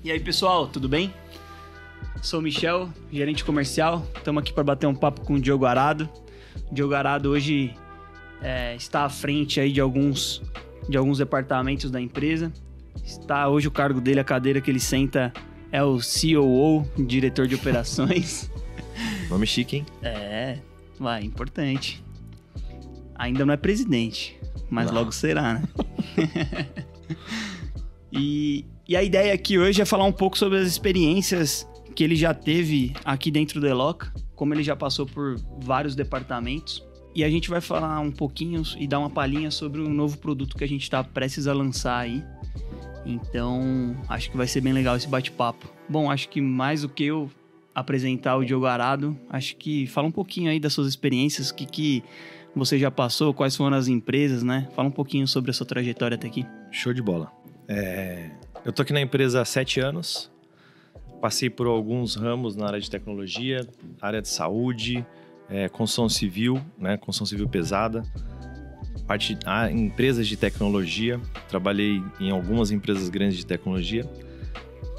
E aí, pessoal, tudo bem? Sou o Michel, gerente comercial. Estamos aqui para bater um papo com o Diogo Arado. O Diogo Arado hoje está à frente aí de alguns departamentos da empresa. Hoje o cargo dele, a cadeira que ele senta é o COO, diretor de operações. Nome chique, hein? Importante. Ainda não é presidente, mas logo será, né? E a ideia aqui hoje é falar um pouco sobre as experiências que ele já teve aqui dentro do Eloqa, como ele já passou por vários departamentos. E a gente vai falar um pouquinho e dar uma palhinha sobre um novo produto que a gente está prestes a lançar aí. Então, acho que vai ser bem legal esse bate-papo. Bom, acho que mais do que eu apresentar o Diogo Arado, acho que fala um pouquinho aí das suas experiências, o que você já passou, quais foram as empresas, né? Fala um pouquinho sobre a sua trajetória até aqui. Show de bola. Eu tô aqui na empresa há 7 anos, passei por alguns ramos na área de tecnologia, área de saúde, construção civil, né, construção civil pesada, empresas de tecnologia, trabalhei em algumas empresas grandes de tecnologia.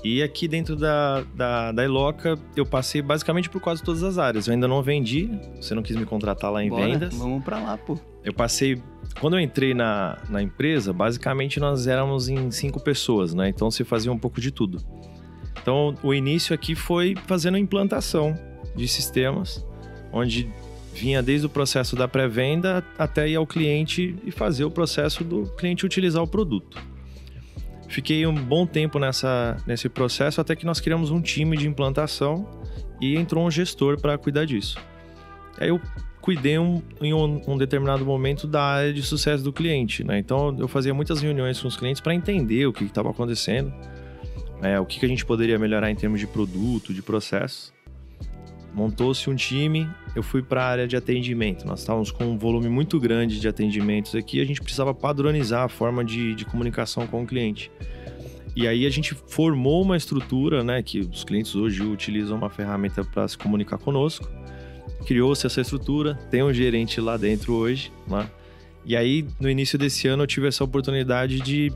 E aqui dentro da Eloqa, eu passei basicamente por quase todas as áreas. Eu ainda não vendi, você não quis me contratar lá em vendas. Vamos pra lá, pô. Eu passei... Quando eu entrei na empresa, basicamente nós éramos em 5 pessoas, né? Então você fazia um pouco de tudo. Então o início aqui foi fazendo implantação de sistemas, onde vinha desde o processo da pré-venda até ir ao cliente e fazer o processo do cliente utilizar o produto. Fiquei um bom tempo nesse processo até que nós criamos um time de implantação e entrou um gestor para cuidar disso. Aí eu cuidei em um determinado momento da área de sucesso do cliente, né? Então eu fazia muitas reuniões com os clientes para entender o que estava acontecendo, o que a gente poderia melhorar em termos de produto, de processo. Montou-se um time, eu fui para a área de atendimento. Nós estávamos com um volume muito grande de atendimentos aqui, a gente precisava padronizar a forma de comunicação com o cliente. E aí a gente formou uma estrutura, né, que os clientes hoje utilizam uma ferramenta para se comunicar conosco. Criou-se essa estrutura, tem um gerente lá dentro hoje, né? E aí no início desse ano eu tive essa oportunidade de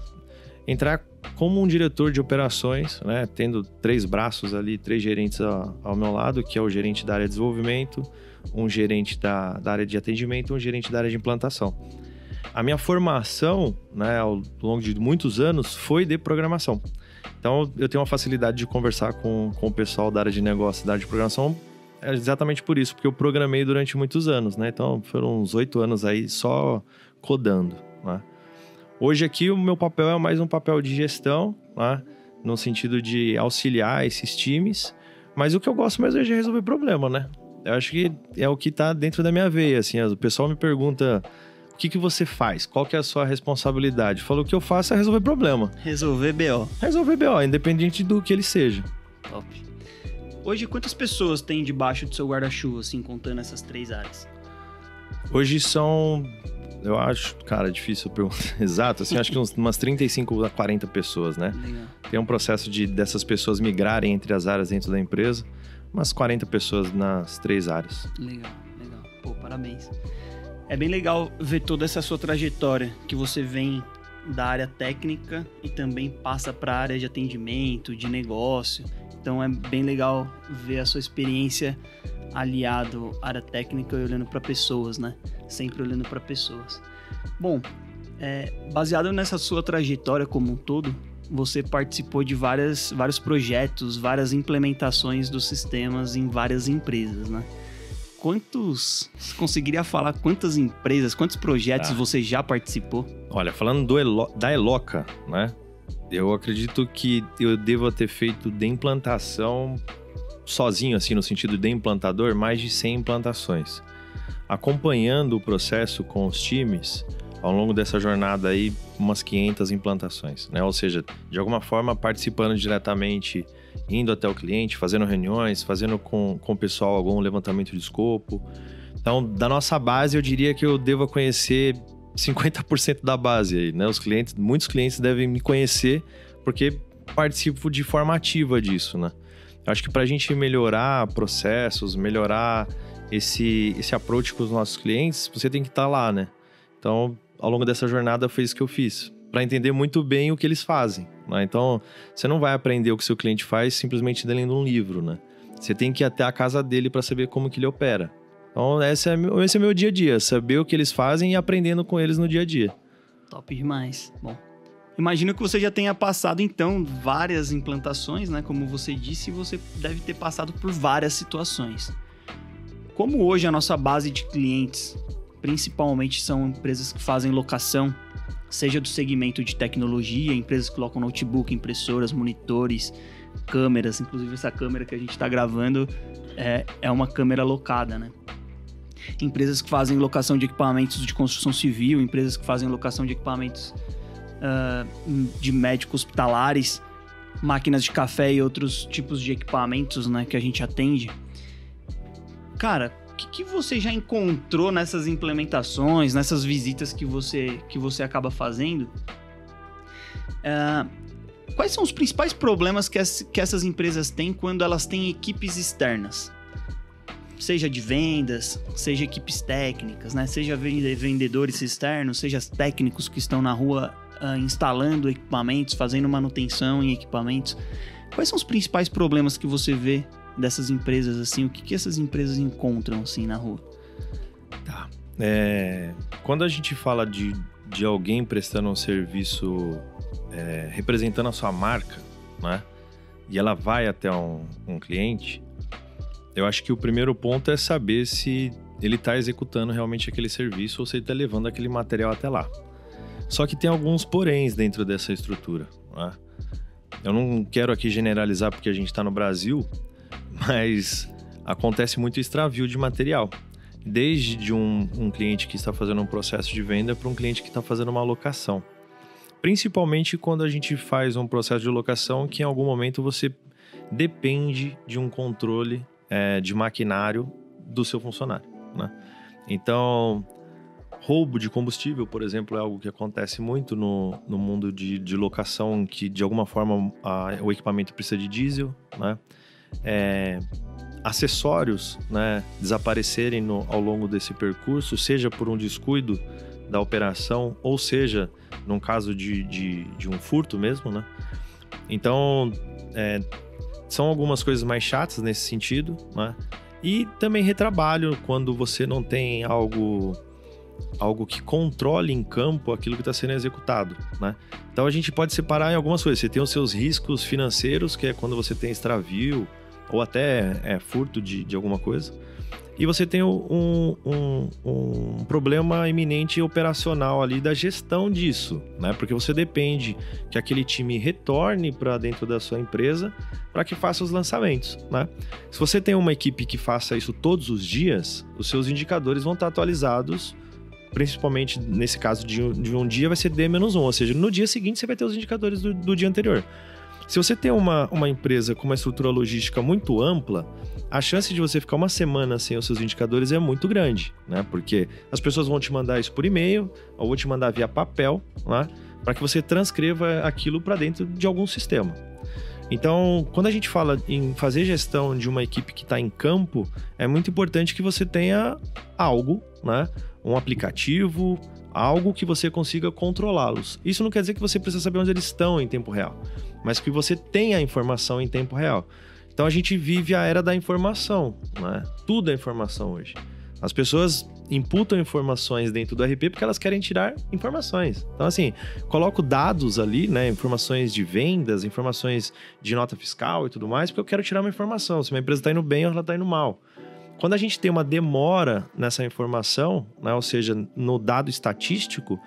entrar como um diretor de operações, né? Tendo 3 braços ali, 3 gerentes ao meu lado, que é o gerente da área de desenvolvimento, um gerente da área de atendimento e um gerente da área de implantação. A minha formação, né, ao longo de muitos anos, foi de programação. Então eu tenho uma facilidade de conversar com o pessoal da área de negócio, da área de programação, exatamente por isso, porque eu programei durante muitos anos, né? Então foram uns 8 anos aí só codando, né? Hoje aqui o meu papel é mais um papel de gestão, né? No sentido de auxiliar esses times, mas o que eu gosto mesmo é de resolver problema, né? Eu acho que é o que está dentro da minha veia, assim, o pessoal me pergunta o que você faz, qual que é a sua responsabilidade? Eu falo, o que eu faço é resolver problema. Resolver BO. Resolver BO, independente do que ele seja. Top. Hoje, quantas pessoas tem debaixo do seu guarda-chuva, assim, contando essas 3 áreas? Hoje são... Eu acho, cara, difícil eu perguntar exato, assim, acho que umas 35 a 40 pessoas, né? Legal. Tem um processo dessas pessoas migrarem entre as áreas dentro da empresa, umas 40 pessoas nas 3 áreas. Legal. Pô, parabéns. É bem legal ver toda essa sua trajetória, que você vem da área técnica e também passa para a área de atendimento, de negócio. Então é bem legal ver a sua experiência aliado à área técnica e olhando para pessoas, né? Sempre olhando para pessoas. Bom, baseado nessa sua trajetória como um todo, você participou de vários projetos, várias implementações dos sistemas em várias empresas, né? Você conseguiria falar quantas empresas, quantos projetos você já participou? Olha, falando da Eloqa, né? Eu acredito que eu devo ter feito de implantação sozinho, assim, no sentido de implantador, mais de 100 implantações. Acompanhando o processo com os times, ao longo dessa jornada aí, umas 500 implantações, né? Ou seja, de alguma forma participando diretamente, indo até o cliente, fazendo reuniões, fazendo com o pessoal algum levantamento de escopo. Então, da nossa base, eu diria que eu devo conhecer 50% da base aí, né? Muitos clientes devem me conhecer porque participo de forma ativa disso, né? Eu acho que para a gente melhorar processos, melhorar esse approach com os nossos clientes, você tem que estar lá, né? Então, ao longo dessa jornada foi isso que eu fiz, para entender muito bem o que eles fazem, né? Então, você não vai aprender o que o seu cliente faz simplesmente lendo um livro, né? Você tem que ir até a casa dele para saber como que ele opera. Então, esse é meu dia a dia, saber o que eles fazem e aprendendo com eles no dia a dia. Top demais. Bom, imagino que você já tenha passado, então, várias implantações, né? Como você disse, você deve ter passado por várias situações. Como hoje a nossa base de clientes, principalmente são empresas que fazem locação, seja do segmento de tecnologia, empresas que colocam notebook, impressoras, monitores, câmeras, inclusive essa câmera que a gente está gravando é uma câmera locada, né? Empresas que fazem locação de equipamentos de construção civil, empresas que fazem locação de equipamentos de médicos hospitalares, máquinas de café e outros tipos de equipamentos, né, que a gente atende. Cara, o que você já encontrou nessas implementações, nessas visitas que você acaba fazendo? Quais são os principais problemas que essas empresas têm quando elas têm equipes externas? Seja de vendas, seja equipes técnicas, né? Seja vendedores externos, seja técnicos que estão na rua instalando equipamentos, fazendo manutenção em equipamentos. Quais são os principais problemas que você vê dessas empresas, assim? O que essas empresas encontram, assim, na rua? Tá. Quando a gente fala de alguém prestando um serviço representando a sua marca, né? E ela vai até um cliente, eu acho que o primeiro ponto é saber se ele está executando realmente aquele serviço ou se ele está levando aquele material até lá. Só que tem alguns poréns dentro dessa estrutura, né? Eu não quero aqui generalizar porque a gente está no Brasil, mas acontece muito extravio de material. Desde de um cliente que está fazendo um processo de venda para um cliente que está fazendo uma locação. Principalmente quando a gente faz um processo de locação que em algum momento você depende de um controle de maquinário do seu funcionário, né? Então, roubo de combustível, por exemplo, é algo que acontece muito no mundo de locação, que de alguma forma o equipamento precisa de diesel, né? Acessórios, né, desaparecerem ao longo desse percurso, seja por um descuido da operação, ou seja, num caso de um furto mesmo, né? Então, são algumas coisas mais chatas nesse sentido, né? E também retrabalho quando você não tem algo que controle em campo aquilo que está sendo executado, né? Então a gente pode separar em algumas coisas. Você tem os seus riscos financeiros, que é quando você tem extravio ou até furto de alguma coisa. E você tem um problema iminente operacional ali da gestão disso, né? Porque você depende que aquele time retorne para dentro da sua empresa para que faça os lançamentos, né? Se você tem uma equipe que faça isso todos os dias, os seus indicadores vão estar atualizados, principalmente nesse caso de um dia vai ser D-1, ou seja, no dia seguinte você vai ter os indicadores do dia anterior. Se você tem uma empresa com uma estrutura logística muito ampla, a chance de você ficar uma semana sem os seus indicadores é muito grande, né? Porque as pessoas vão te mandar isso por e-mail, ou vão te mandar via papel, né? Para que você transcreva aquilo para dentro de algum sistema. Então, quando a gente fala em fazer gestão de uma equipe que está em campo, é muito importante que você tenha algo, né? Um aplicativo, algo que você consiga controlá-los. Isso não quer dizer que você precisa saber onde eles estão em tempo real, mas que você tenha a informação em tempo real. Então a gente vive a era da informação, né? Tudo é informação hoje. As pessoas imputam informações dentro do RP porque elas querem tirar informações. Então assim, coloco dados ali, né? Informações de vendas, informações de nota fiscal e tudo mais, porque eu quero tirar uma informação, se minha empresa está indo bem ou ela está indo mal. Quando a gente tem uma demora nessa informação, né? Ou seja, no dado estatístico,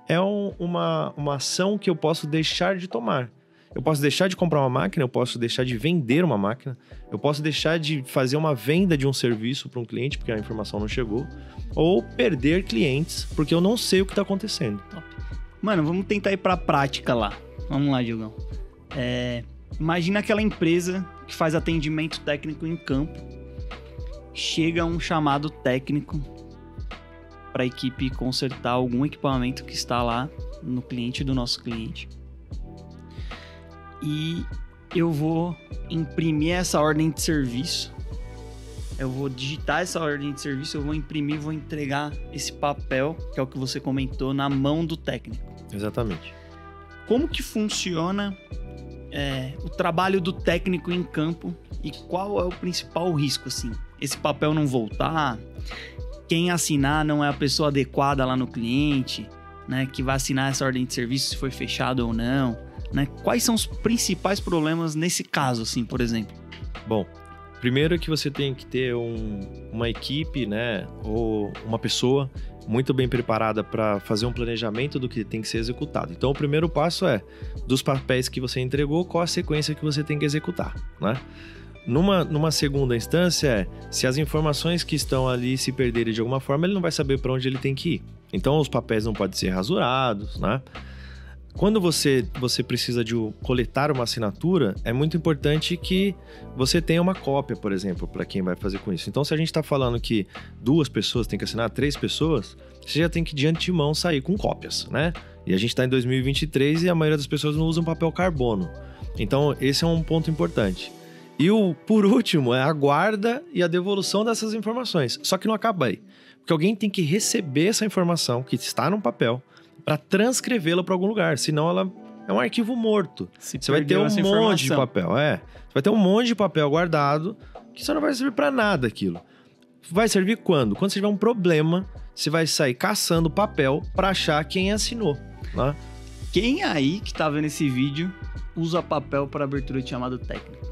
é uma ação que eu posso deixar de tomar. Eu posso deixar de comprar uma máquina, eu posso deixar de vender uma máquina, eu posso deixar de fazer uma venda de um serviço para um cliente porque a informação não chegou, ou perder clientes porque eu não sei o que está acontecendo. Mano, vamos tentar ir para a prática lá. Vamos lá, Diogão. Imagina aquela empresa que faz atendimento técnico em campo. Chega um chamado técnico para a equipe consertar algum equipamento que está lá no cliente do nosso cliente. E eu vou imprimir essa ordem de serviço eu vou digitar essa ordem de serviço, eu vou imprimir, vou entregar esse papel, que é o que você comentou, na mão do técnico. Exatamente. Como que funciona o trabalho do técnico em campo e qual é o principal risco, assim? Esse papel não voltar, quem assinar não é a pessoa adequada lá no cliente, né? Que vai assinar essa ordem de serviço, se foi fechado ou não, né? Quais são os principais problemas nesse caso, assim, por exemplo? Bom, primeiro que você tem que ter uma equipe, né? Ou uma pessoa muito bem preparada para fazer um planejamento do que tem que ser executado. Então, o primeiro passo é, dos papéis que você entregou, qual a sequência que você tem que executar, né? Numa segunda instância, se as informações que estão ali se perderem de alguma forma, ele não vai saber para onde ele tem que ir. Então, os papéis não podem ser rasurados, né? Quando você precisa de coletar uma assinatura, é muito importante que você tenha uma cópia, por exemplo, para quem vai fazer com isso. Então, se a gente está falando que 2 pessoas têm que assinar, 3 pessoas, você já tem que de antemão sair com cópias, né? E a gente está em 2023 e a maioria das pessoas não usam papel carbono. Então, esse é um ponto importante. E por último, é a guarda e a devolução dessas informações. Só que não acaba aí. Porque alguém tem que receber essa informação que está no papel para transcrevê-la para algum lugar, senão ela é um arquivo morto. Você vai ter um monte de papel, Você vai ter um monte de papel guardado que só não vai servir para nada aquilo. Vai servir quando? Quando você tiver um problema, você vai sair caçando papel para achar quem assinou, né? Quem aí que tá vendo esse vídeo usa papel para abertura de chamado técnico?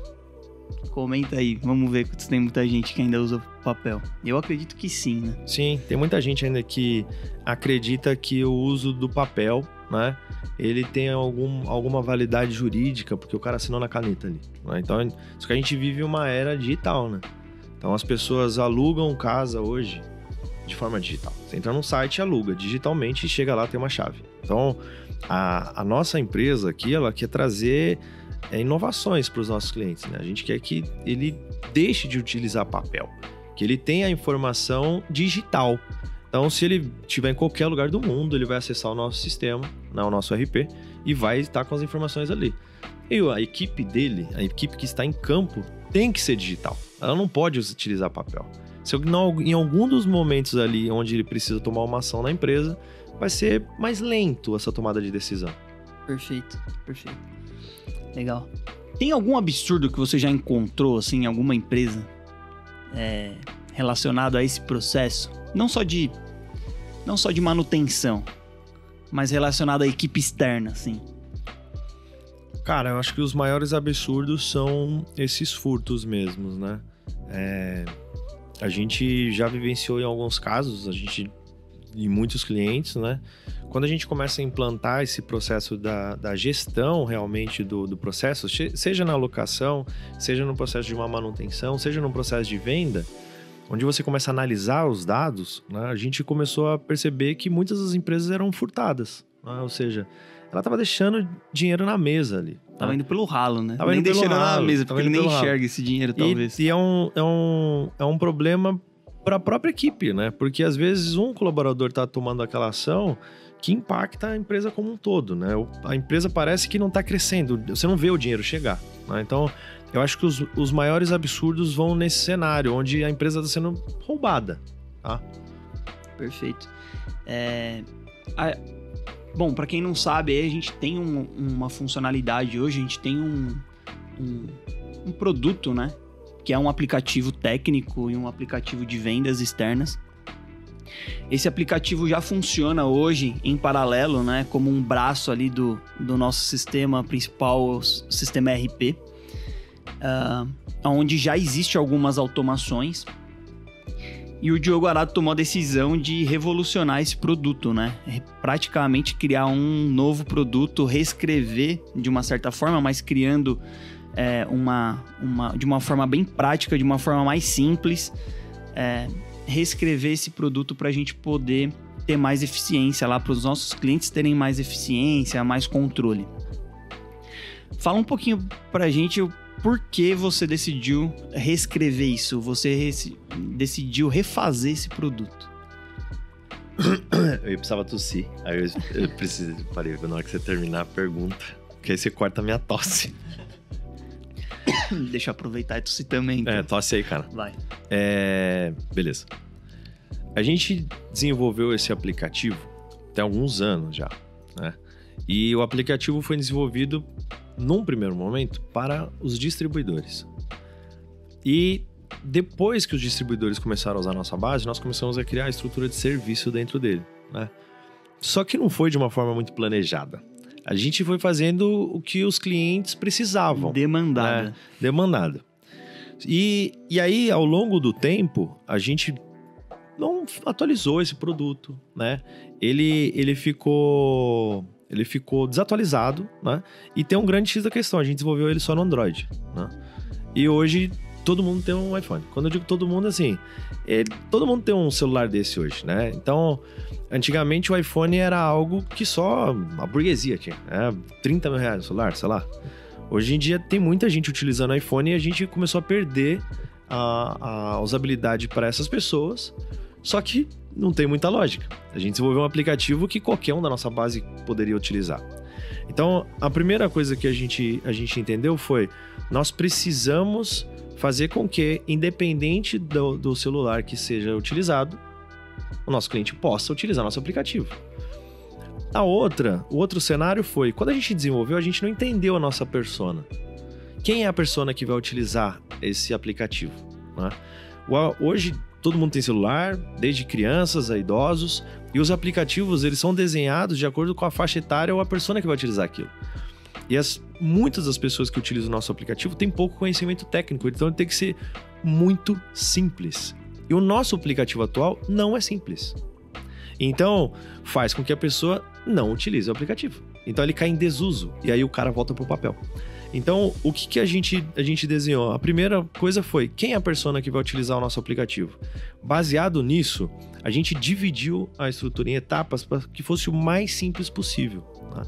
Comenta aí, vamos ver se tem muita gente que ainda usa papel. Eu acredito que sim, né? Sim, tem muita gente ainda que acredita que o uso do papel, né, ele tem alguma validade jurídica, porque o cara assinou na caneta ali, né? Então, só que a gente vive uma era digital, né? Então, as pessoas alugam casa hoje de forma digital. Você entra num site, aluga digitalmente e chega lá, tem uma chave. Então, a nossa empresa aqui, ela quer trazer inovações para os nossos clientes, né? A gente quer que ele deixe de utilizar papel, que ele tenha a informação digital. Então, se ele estiver em qualquer lugar do mundo, ele vai acessar o nosso sistema, né, o nosso RP, e vai estar com as informações ali. E a equipe dele, a equipe que está em campo, tem que ser digital. Ela não pode utilizar papel. Se em algum dos momentos ali onde ele precisa tomar uma ação na empresa, vai ser mais lento essa tomada de decisão. Perfeito. Legal. Tem algum absurdo que você já encontrou, assim, em alguma empresa relacionado a esse processo? Não só de manutenção, mas relacionado à equipe externa, assim. Cara, eu acho que os maiores absurdos são esses furtos mesmos, né? A gente já vivenciou em alguns casos, e muitos clientes, né? Quando a gente começa a implantar esse processo da gestão realmente do processo, seja na locação, seja no processo de uma manutenção, seja no processo de venda, onde você começa a analisar os dados, né, a gente começou a perceber que muitas das empresas eram furtadas, né? Ou seja, ela estava deixando dinheiro na mesa ali. Tava indo pelo ralo, né? Tava nem deixando na mesa, porque ele nem enxerga esse dinheiro, talvez. E é um problema para a própria equipe, né? Porque às vezes um colaborador está tomando aquela ação que impacta a empresa como um todo, né? A empresa parece que não está crescendo, você não vê o dinheiro chegar, né? Então, eu acho que os maiores absurdos vão nesse cenário, onde a empresa está sendo roubada, tá? Perfeito. Bom, para quem não sabe, aí a gente tem uma funcionalidade hoje, a gente tem um produto, né? Que é um aplicativo técnico e um aplicativo de vendas externas. Esse aplicativo já funciona hoje em paralelo, né, como um braço ali do nosso sistema principal, o sistema ERP, onde já existe algumas automações. E o Diogo Arado tomou a decisão de revolucionar esse produto, né? Praticamente criar um novo produto, reescrever de uma certa forma, mas criando de uma forma bem prática, de uma forma mais simples, reescrever esse produto para a gente poder ter mais eficiência lá, para os nossos clientes terem mais eficiência, mais controle. Fala um pouquinho para a gente o porquê você decidiu reescrever isso, você decidiu refazer esse produto. Eu precisava tossir, aí eu parei na hora que você terminar a pergunta, porque aí você corta a minha tosse. Deixa eu aproveitar e tossir também. Então. Tosse aí, cara. Vai. Beleza. A gente desenvolveu esse aplicativo tem alguns anos já, né? E o aplicativo foi desenvolvido, num primeiro momento, para os distribuidores. E depois que os distribuidores começaram a usar a nossa base, nós começamos a criar a estrutura de serviço dentro dele, né? Só que não foi de uma forma muito planejada. A gente foi fazendo o que os clientes precisavam. Demandada. Né? Demandada. E aí, ao longo do tempo, a gente não atualizou esse produto, né? Ele ficou desatualizado, né? E tem um grande X da questão, a gente desenvolveu ele só no Android, né? E hoje todo mundo tem um iPhone. Quando eu digo todo mundo, assim, todo mundo tem um celular desse hoje, né? Então, antigamente o iPhone era algo que só a burguesia tinha, né? 30 mil reais no celular, sei lá. Hoje em dia tem muita gente utilizando o iPhone e a gente começou a perder a usabilidade para essas pessoas, só que não tem muita lógica. A gente desenvolveu um aplicativo que qualquer um da nossa base poderia utilizar. Então, a primeira coisa que a gente entendeu foi: nós precisamos fazer com que, independente do celular que seja utilizado, o nosso cliente possa utilizar nosso aplicativo. O outro cenário foi, quando a gente desenvolveu, a gente não entendeu a nossa persona. Quem é a persona que vai utilizar esse aplicativo, né? Hoje, todo mundo tem celular, desde crianças a idosos, e os aplicativos, eles são desenhados de acordo com a faixa etária ou a persona que vai utilizar aquilo. E muitas das pessoas que utilizam o nosso aplicativo têm pouco conhecimento técnico, então ele tem que ser muito simples. E o nosso aplicativo atual não é simples. Então, faz com que a pessoa não utilize o aplicativo. Então, ele cai em desuso, e aí o cara volta pro papel. Então, o que a gente desenhou? A primeira coisa foi, quem é a persona que vai utilizar o nosso aplicativo? Baseado nisso, a gente dividiu a estrutura em etapas para que fosse o mais simples possível, tá?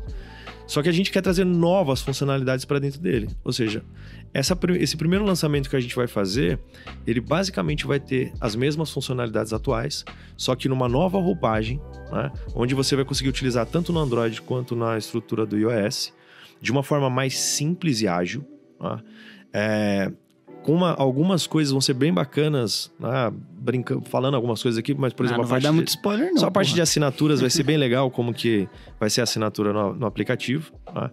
Só que a gente quer trazer novas funcionalidades para dentro dele. Ou seja, esse primeiro lançamento que a gente vai fazer, ele basicamente vai ter as mesmas funcionalidades atuais, só que numa nova roupagem, né? Onde você vai conseguir utilizar tanto no Android quanto na estrutura do iOS, de uma forma mais simples e ágil, né? Algumas coisas vão ser bem bacanas, né? Falando algumas coisas aqui, mas, por exemplo, não vai dar muito spoiler, não. Só a parte de assinaturas vai ser bem legal, como que vai ser a assinatura no aplicativo, né?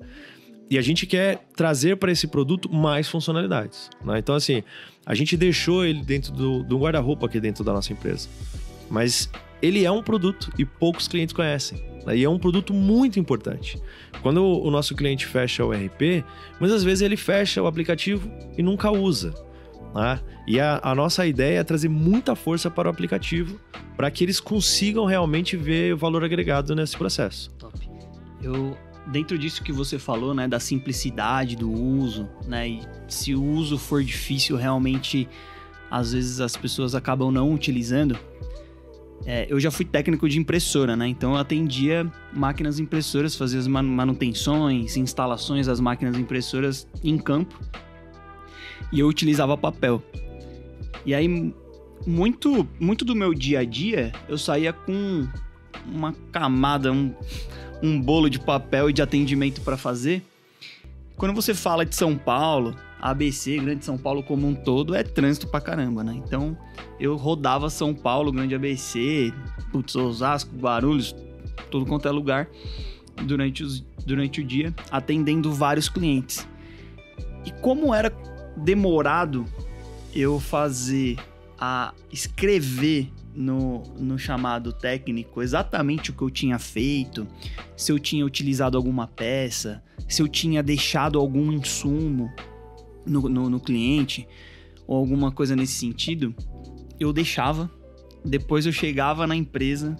E a gente quer trazer para esse produto mais funcionalidades, né? Então, assim, a gente deixou ele dentro do guarda-roupa aqui dentro da nossa empresa, mas ele é um produto e poucos clientes conhecem, né? E é um produto muito importante. Quando o nosso cliente fecha o RP, muitas vezes ele fecha o aplicativo e nunca usa, né? E a nossa ideia é trazer muita força para o aplicativo, para que eles consigam realmente ver o valor agregado nesse processo. Top. Dentro disso que você falou, né, da simplicidade do uso, né, e se o uso for difícil, realmente, às vezes as pessoas acabam não utilizando. Eu já fui técnico de impressora, né, então eu atendia máquinas impressoras, fazia as manutenções, instalações das máquinas impressoras em campo, e eu utilizava papel. E aí, muito do meu dia a dia, eu saía com uma camada, um bolo de papel e de atendimento para fazer. Quando você fala de São Paulo, ABC, Grande São Paulo como um todo, é trânsito pra caramba, né? Então, eu rodava São Paulo, Grande ABC, Osasco, Guarulhos, tudo quanto é lugar, durante o dia, atendendo vários clientes. E como era demorado eu escrever no chamado técnico exatamente o que eu tinha feito, se eu tinha utilizado alguma peça, se eu tinha deixado algum insumo no cliente ou alguma coisa nesse sentido, eu deixava. Depois eu chegava na empresa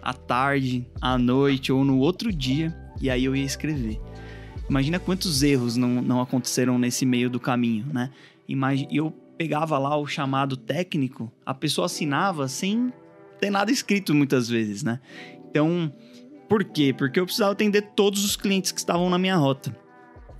à tarde, à noite ou no outro dia, e aí eu ia escrever. Imagina quantos erros não aconteceram nesse meio do caminho, né? Eu pegava lá o chamado técnico, a pessoa assinava sem ter nada escrito muitas vezes, né? Então, por quê? Porque eu precisava atender todos os clientes que estavam na minha rota.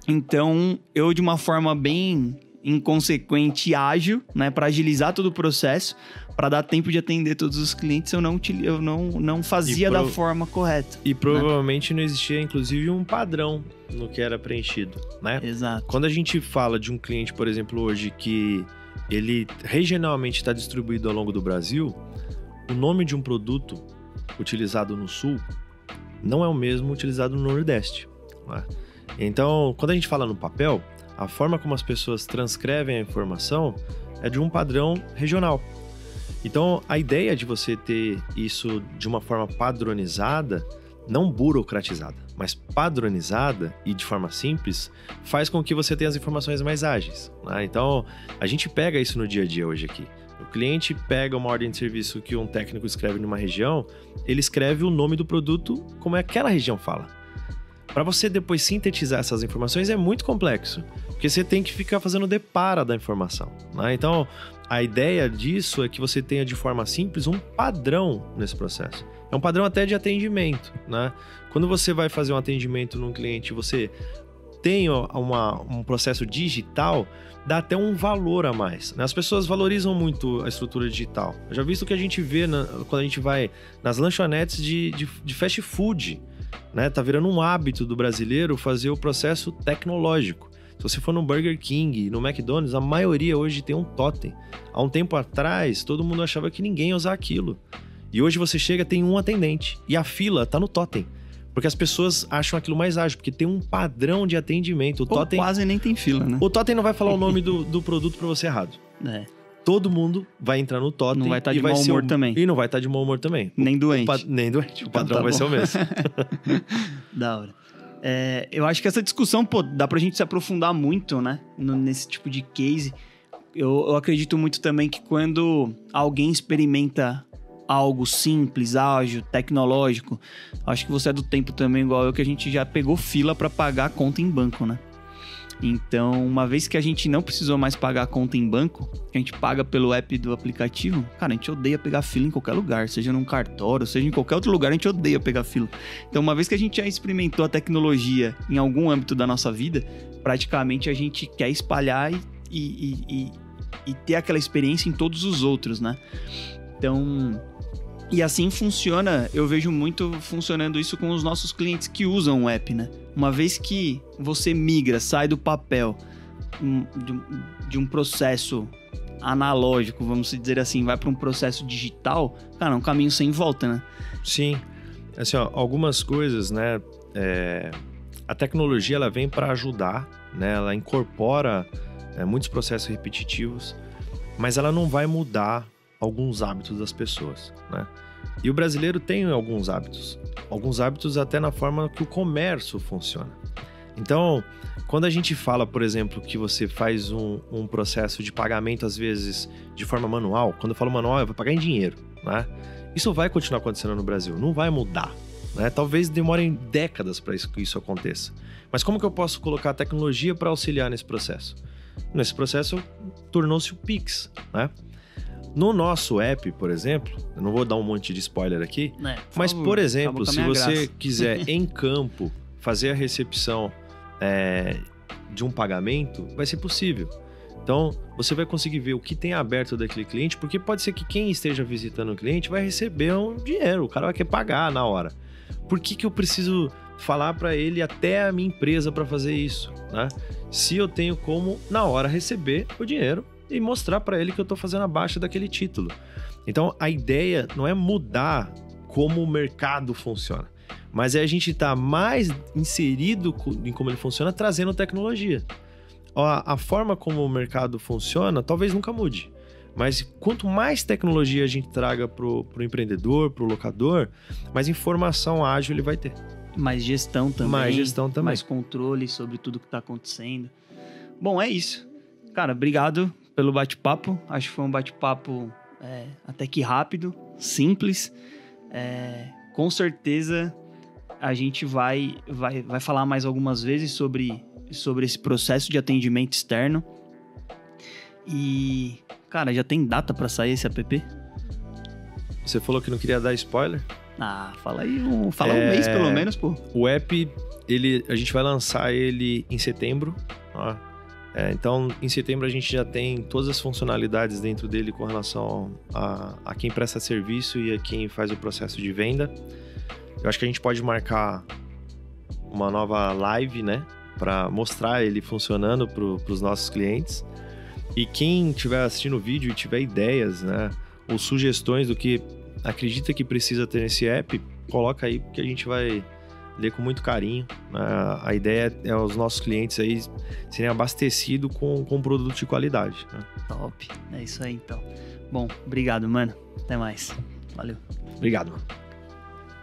Então, eu de uma forma bem inconsequente e ágil, né, para agilizar todo o processo, para dar tempo de atender todos os clientes, eu não fazia da forma correta. E provavelmente não existia, inclusive, um padrão no que era preenchido, né? Exato. Quando a gente fala de um cliente, por exemplo, hoje, que ele regionalmente está distribuído ao longo do Brasil, o nome de um produto utilizado no Sul não é o mesmo utilizado no Nordeste, né? Então, quando a gente fala no papel, a forma como as pessoas transcrevem a informação é de um padrão regional. Então, a ideia de você ter isso de uma forma padronizada, não burocratizada, mas padronizada e de forma simples, faz com que você tenha as informações mais ágeis, né? Então, a gente pega isso no dia a dia hoje aqui. O cliente pega uma ordem de serviço que um técnico escreve numa região, ele escreve o nome do produto como aquela região fala. Para você depois sintetizar essas informações é muito complexo, porque você tem que ficar fazendo depara da informação, né? Então, a ideia disso é que você tenha de forma simples um padrão nesse processo. É um padrão até de atendimento, né? Quando você vai fazer um atendimento num cliente, você tem um processo digital, dá até um valor a mais, né? As pessoas valorizam muito a estrutura digital. Eu já vi isso que a gente vê quando a gente vai nas lanchonetes de fast food, né? Tá virando um hábito do brasileiro fazer o processo tecnológico. Se você for no Burger King, no McDonald's, a maioria hoje tem um totem. Há um tempo atrás, todo mundo achava que ninguém ia usar aquilo. E hoje você chega, tem um atendente. E a fila tá no totem. Porque as pessoas acham aquilo mais ágil, porque tem um padrão de atendimento. O totem quase nem tem fila, né? O totem não vai falar o nome do produto pra você errado. É. Todo mundo vai entrar no totem. Não vai estar de mau humor também. E não vai estar de mau humor também. Nem doente. Nem doente. O padrão vai ser o mesmo. Da hora. Eu acho que essa discussão, dá pra gente se aprofundar muito, né? Nesse tipo de case. Eu acredito muito também que quando alguém experimenta algo simples, ágil, tecnológico, acho que você é do tempo também, igual eu, que a gente já pegou fila pra pagar a conta em banco, né? Então, uma vez que a gente não precisou mais pagar a conta em banco, que a gente paga pelo app do aplicativo, cara, a gente odeia pegar fila em qualquer lugar, seja num cartório, seja em qualquer outro lugar, a gente odeia pegar fila. Então, uma vez que a gente já experimentou a tecnologia em algum âmbito da nossa vida, praticamente a gente quer espalhar e ter aquela experiência em todos os outros, né? Então, e assim funciona, eu vejo muito funcionando isso com os nossos clientes que usam o app, né? Uma vez que você migra, sai do papel de um processo analógico, vamos dizer assim, vai para um processo digital, cara, é um caminho sem volta, né? Sim. Assim, ó, algumas coisas, né? A tecnologia, ela vem para ajudar, né? Ela incorpora muitos processos repetitivos, mas ela não vai mudar alguns hábitos das pessoas, né? E o brasileiro tem alguns hábitos até na forma que o comércio funciona. Então, quando a gente fala, por exemplo, que você faz um processo de pagamento, às vezes, de forma manual, quando eu falo manual, eu vou pagar em dinheiro, né? Isso vai continuar acontecendo no Brasil, não vai mudar, né? Talvez demorem décadas para que isso aconteça. Mas como que eu posso colocar a tecnologia para auxiliar nesse processo? Nesse processo, tornou-se o Pix, né? No nosso app, por exemplo, eu não vou dar um monte de spoiler aqui, mas, por exemplo, se você quiser em campo fazer a recepção de um pagamento, vai ser possível. Então, você vai conseguir ver o que tem aberto daquele cliente, porque pode ser que quem esteja visitando o cliente vai receber um dinheiro, o cara vai querer pagar na hora. Por que eu preciso falar para ele até a minha empresa para fazer isso, né? Se eu tenho como, na hora, receber o dinheiro e mostrar para ele que eu estou fazendo a baixa daquele título. Então, a ideia não é mudar como o mercado funciona, mas é a gente estar mais inserido em como ele funciona, trazendo tecnologia. A forma como o mercado funciona talvez nunca mude, mas quanto mais tecnologia a gente traga pro empreendedor, pro locador, mais informação ágil ele vai ter. Mais gestão também. Mais controle sobre tudo que está acontecendo. Bom, é isso. Cara, obrigado pelo bate-papo. Acho que foi um bate-papo até que rápido, simples. Com certeza a gente vai falar mais algumas vezes sobre esse processo de atendimento externo. E, cara, já tem data para sair esse app? Você falou que não queria dar spoiler? Ah, fala aí, um mês pelo menos, pô. O app, a gente vai lançar ele em setembro, ó. Então, em setembro a gente já tem todas as funcionalidades dentro dele com relação a quem presta serviço e a quem faz o processo de venda. Eu acho que a gente pode marcar uma nova live, né, para mostrar ele funcionando para os nossos clientes. E quem estiver assistindo o vídeo e tiver ideias, né, ou sugestões do que acredita que precisa ter nesse app, coloca aí, porque a gente vai ler com muito carinho. A ideia é os nossos clientes aí serem abastecidos com um produto de qualidade, né? Top, é isso aí então. Bom, obrigado, mano. Até mais. Valeu. Obrigado, mano.